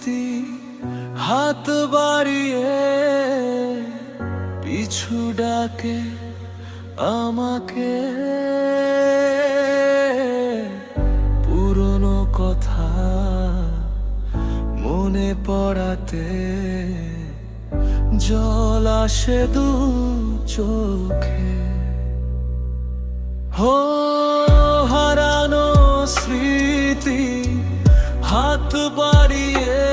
স্মৃতি হাত বাড়িয়ে পিছু ডাকে আমাকে। পুরনো কথা মনে পড়াতে জল আসে দু চোখে। হো হারানো স্মৃতি হাত বাড়িয়ে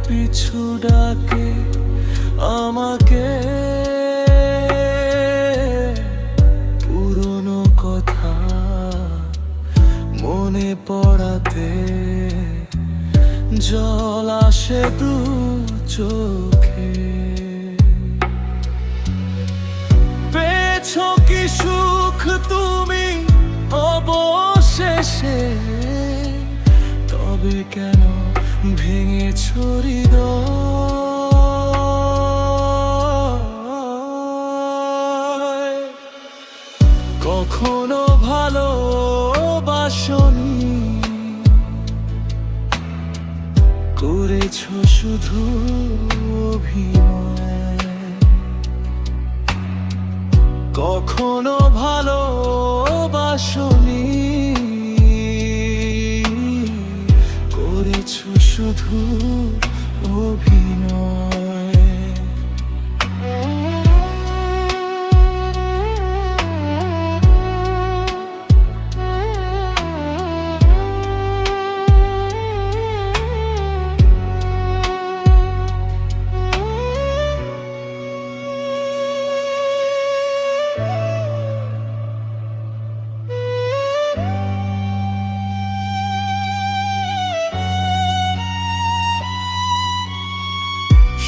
পিছু ডাকে আমাকে। পুরনো কথা মনে পড়াতে জল আসে দু চোখে। পেয়েছো কি সুখ তুমি অবশেষে, তবে কেন ভেঙেছো হৃদয়? কখনো ভালোবাসনি, করেছো শুধু অভিনয়। কখনো ভালোবাসনি, করেছো শুধু অভিনয়।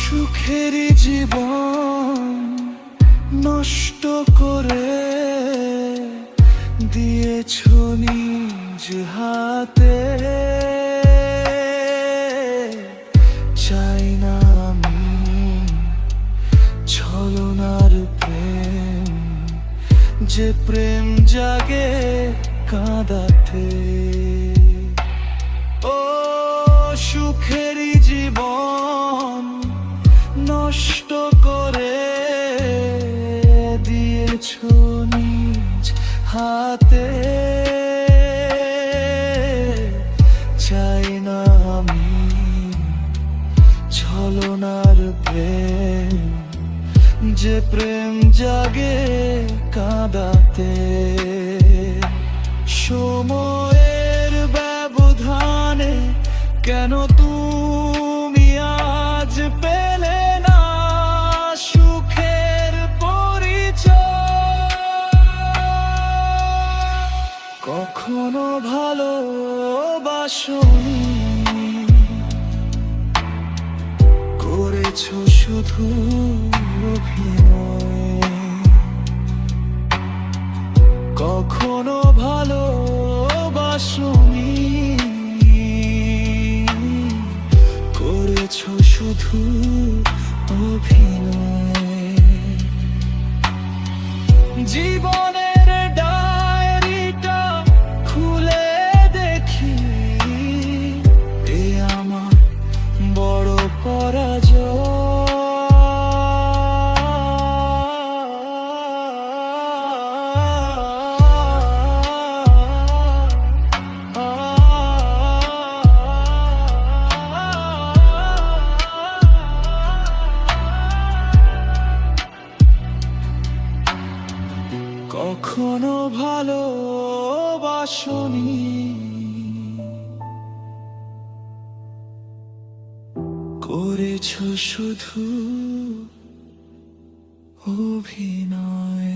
সুখের জীবন নষ্ট করে দিয়েছো নিজ হাতে। চাই না আমি ছলনার প্রেম, যে প্রেম জাগে কাঁদাতে। ও সুখের জীবন নষ্ট করে দিয়েছো নিজ হাতে। চাই না আমি ছলনার প্রেম, যে প্রেম জাগে কাঁদাতে। সময়ের ব্যবধানে কেন তুমি আজ পেলে না সুখের পরিচয়? কখনো ভালোবাসনি, করেছো শুধু অভিনয়। কখনো ভালোবাসনি, করেছো শুধু অভিনয়। জীবনের ডায়েরিটা খুলে দেখি, এ আমার বড় পরাজয়। কখনো ভালোবাসনি, করেছো শুধু অভিনয়।